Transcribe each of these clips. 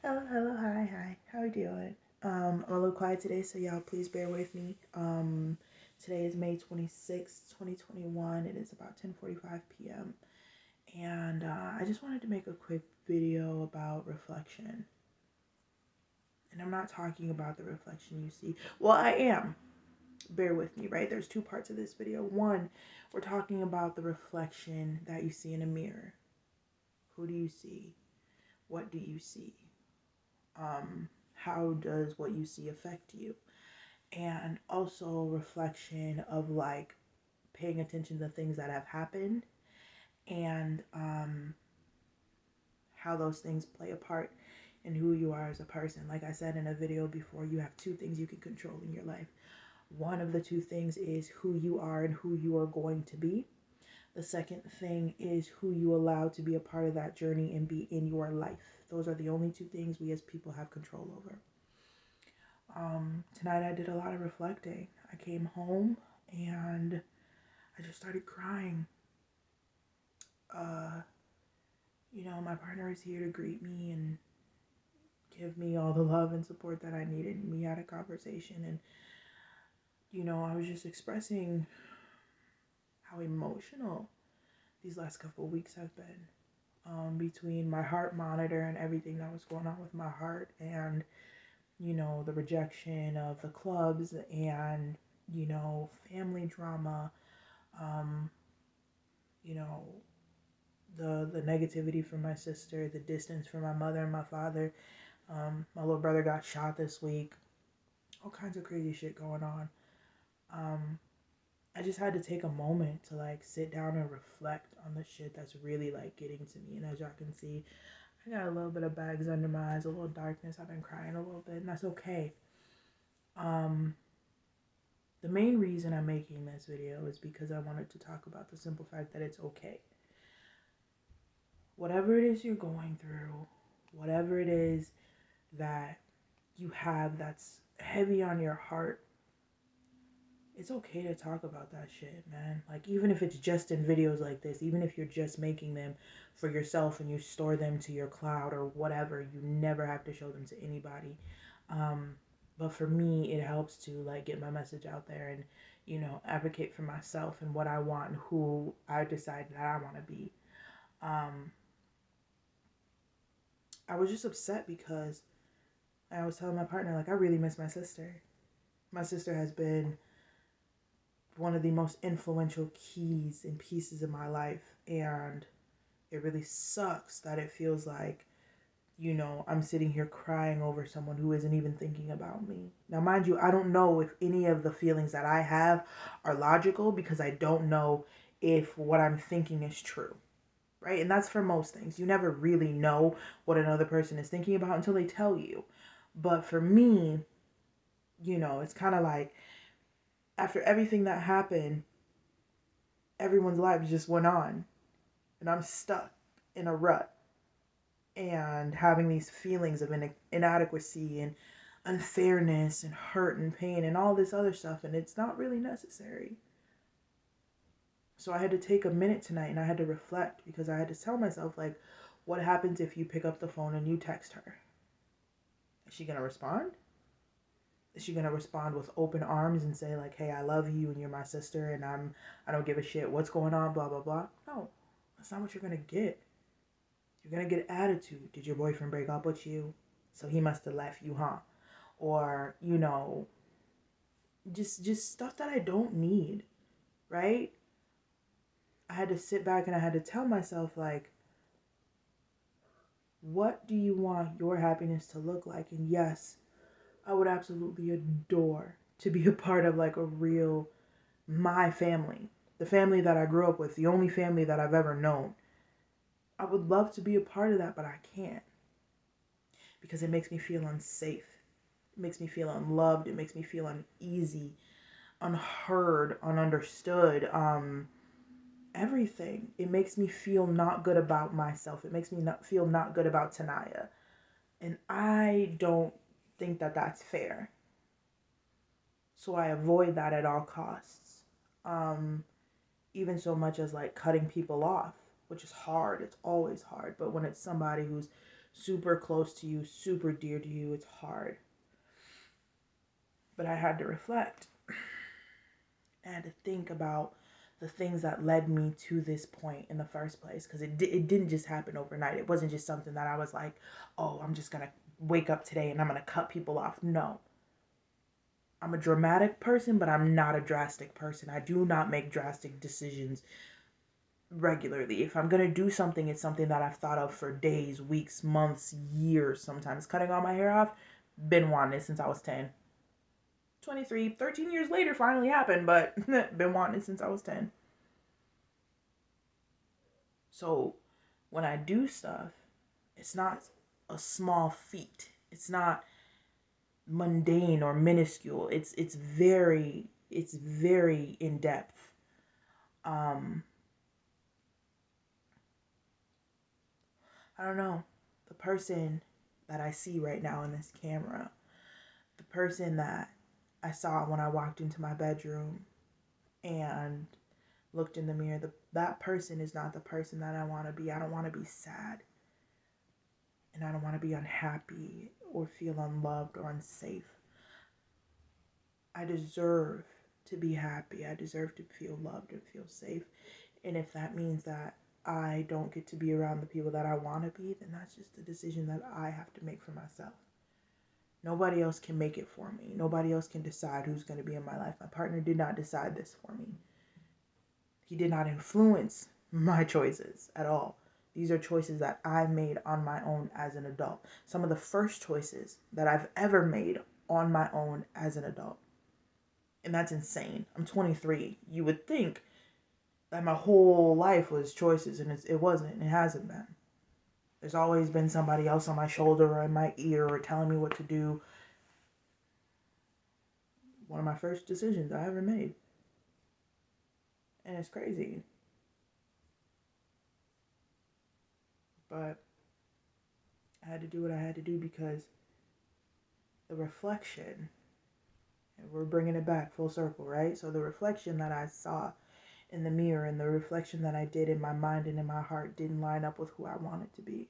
Hello, hi. How are you doing? I'm a little quiet today, so y'all please bear with me. Today is May 26th, 2021. It is about 10:45 p.m. And I just wanted to make a quick video about reflection. And I'm not talking about the reflection you see. Well, I am. Bear with me, right? There's two parts of this video. One, we're talking about the reflection that you see in a mirror. Who do you see? What do you see? How does what you see affect you? And also reflection of like paying attention to things that have happened and how those things play a part in who you are as a person. Like I said in a video before, you have two things you can control in your life. One of the two things is who you are and who you are going to be. The second thing is who you allow to be a part of that journey and be in your life. Those are the only two things we as people have control over. Tonight I did a lot of reflecting. I came home and I just started crying. Uh, my partner is here to greet me and give me all the love and support that I needed. And we had a conversation, and I was just expressing how emotional these last couple of weeks have been. Between my heart monitor and everything that was going on with my heart, and the rejection of the clubs, and family drama, um, you know, the negativity from my sister, the distance from my mother and my father. My little brother got shot this week. All kinds of crazy shit going on. I just had to take a moment to like sit down and reflect on the shit that's really like getting to me. And as y'all can see, I got a little bit of bags under my eyes, a little darkness. I've been crying a little bit, and that's okay. The main reason I'm making this video is because I wanted to talk about the simple fact that it's okay. Whatever it is you're going through, whatever it is that you have that's heavy on your heart, it's okay to talk about that shit, man. Like, even if it's just in videos like this, even if you're just making them for yourself and you store them to your cloud or whatever, you never have to show them to anybody. But for me, it helps to like get my message out there and, advocate for myself and what I want and who I decide that I want to be. I was just upset because I was telling my partner, like, I really miss my sister. My sister has been one of the most influential keys and pieces in my life, and it really sucks that it feels like, I'm sitting here crying over someone who isn't even thinking about me. Now, mind you, I don't know if any of the feelings that I have are logical because I don't know if what I'm thinking is true, right? And that's for most things. You never really know what another person is thinking about until they tell you. But for me, it's kind of like after everything that happened, everyone's lives just went on, and I'm stuck in a rut and having these feelings of inadequacy and unfairness and hurt and pain and all this other stuff, and it's not really necessary. So I had to take a minute tonight and I had to reflect because I had to tell myself, like, what happens if you pick up the phone and you text her? Is she going to respond? Is she going to respond with open arms and say, like, hey, I love you and you're my sister and I don't give a shit what's going on, blah, blah, blah? No, that's not what you're going to get. You're going to get attitude. Did your boyfriend break up with you? So he must have left you, huh? Or, just stuff that I don't need, right? I had to sit back and I had to tell myself, like, what do you want your happiness to look like? And yes, I would absolutely adore to be a part of like a real, my family, the family that I grew up with, the only family that I've ever known. I would love to be a part of that, but I can't because it makes me feel unsafe. It makes me feel unloved. It makes me feel uneasy, unheard, ununderstood. Everything. It makes me feel not good about myself. It makes me not feel not good about Tanaya. And I don't think that that's fair. So I avoid that at all costs. Even so much as like cutting people off, which is hard. It's always hard. But when it's somebody who's super close to you, super dear to you, it's hard. But I had to reflect. I had to think about the things that led me to this point in the first place, because it didn't just happen overnight. It wasn't just something that I was like, oh, I'm just going to wake up today and I'm going to cut people off. No. I'm a dramatic person, but I'm not a drastic person. I do not make drastic decisions regularly. If I'm going to do something, it's something that I've thought of for days, weeks, months, years sometimes. Cutting all my hair off, been wanting it since I was 10. 23, 13 years later finally happened, but been wanting it since I was 10. So when I do stuff, it's not a small feat. It's not mundane or minuscule. It's very in depth. I don't know. The person that I see right now in this camera, the person that I saw when I walked into my bedroom and looked in the mirror, that person is not the person that I want to be. I don't want to be sad. And I don't want to be unhappy or feel unloved or unsafe. I deserve to be happy. I deserve to feel loved and feel safe. And if that means that I don't get to be around the people that I want to be, then that's just a decision that I have to make for myself. Nobody else can make it for me. Nobody else can decide who's going to be in my life. My partner did not decide this for me. He did not influence my choices at all. These are choices that I made on my own as an adult. Some of the first choices that I've ever made on my own as an adult. And that's insane. I'm 23. You would think that my whole life was choices, and it wasn't. It hasn't been. There's always been somebody else on my shoulder or in my ear or telling me what to do. One of my first decisions I ever made. And it's crazy. But I had to do what I had to do because the reflection, and we're bringing it back full circle, right? So the reflection that I saw in the mirror and the reflection that I did in my mind and in my heart didn't line up with who I wanted to be.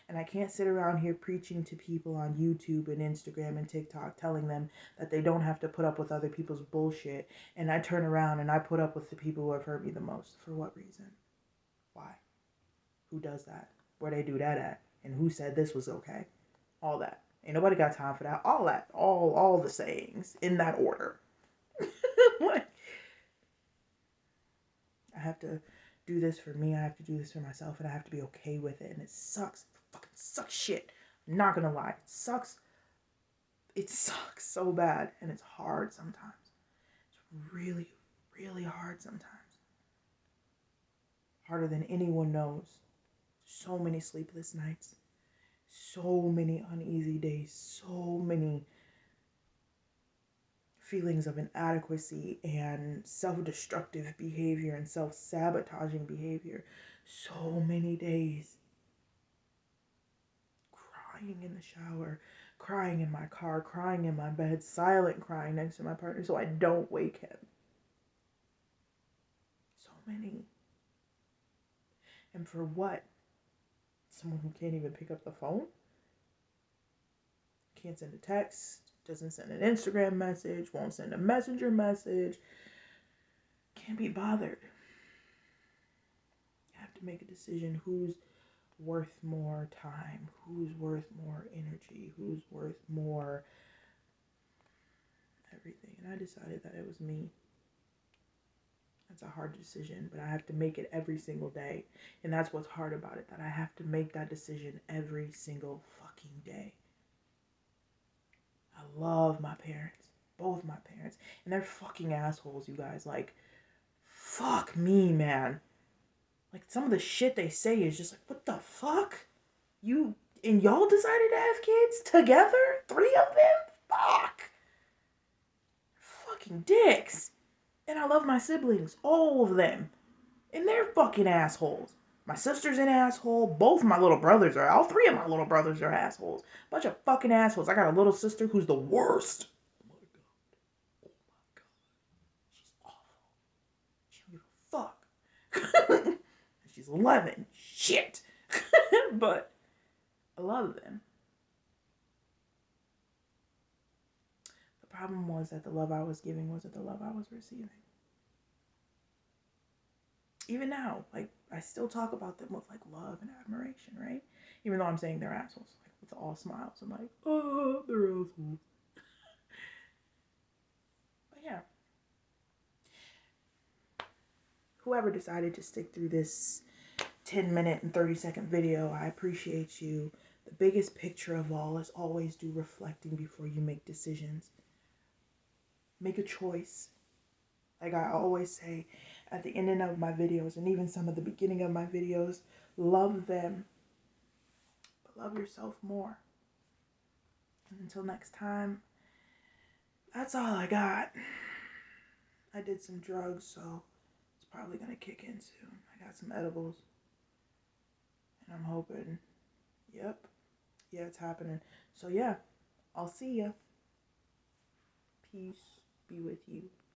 And I can't sit around here preaching to people on YouTube and Instagram and TikTok telling them that they don't have to put up with other people's bullshit. And I turn around and I put up with the people who have hurt me the most. For what reason? Why? Who does that? Where they do that at? And who said this was okay? All that. Ain't nobody got time for that. All that. All the sayings in that order. What? I have to do this for me. I have to do this for myself, and I have to be okay with it. And it sucks. It fucking sucks shit. I'm not gonna lie. It sucks. It sucks so bad, and it's hard sometimes. It's really, really hard sometimes. Harder than anyone knows. So many sleepless nights. So many uneasy days. So many feelings of inadequacy and self-destructive behavior and self-sabotaging behavior. So many days crying in the shower, crying in my car, crying in my bed, silent crying next to my partner so I don't wake him. So many. And for what? Someone who can't even pick up the phone? Can't send a text, doesn't send an Instagram message, won't send a messenger message. Can't be bothered. You have to make a decision who's worth more time, who's worth more energy, who's worth more everything. And I decided that it was me. That's a hard decision, but I have to make it every single day. And that's what's hard about it, that I have to make that decision every single fucking day. I love my parents, both my parents, and they're fucking assholes, you guys. Like, fuck me, man. Like, some of the shit they say is just like, what the fuck? You and y'all decided to have kids together? 3 of them? Fuck. Fucking dicks. And I love my siblings, all of them. And they're fucking assholes. My sister's an asshole. Both my little brothers are. All 3 of my little brothers are assholes. Bunch of fucking assholes. I got a little sister who's the worst. Oh my god. Oh my god. She's awful. She don't give a fuck. She's 11. Shit. But love them. The problem was that the love I was giving wasn't the love I was receiving. Even now, like, I still talk about them with like love and admiration, right? Even though I'm saying they're assholes, like with all smiles. I'm like, oh, they're assholes. But yeah, whoever decided to stick through this 10-minute and 30-second video, I appreciate you. The biggest picture of all is always do reflecting before you make decisions. Make a choice. Like I always say at the ending of my videos, and even some of the beginning of my videos, love them, but love yourself more. And until next time, that's all I got. I did some drugs, so it's probably gonna kick in soon. I got some edibles, and I'm hoping, yep, yeah, it's happening. So yeah, I'll see ya. Peace be with you.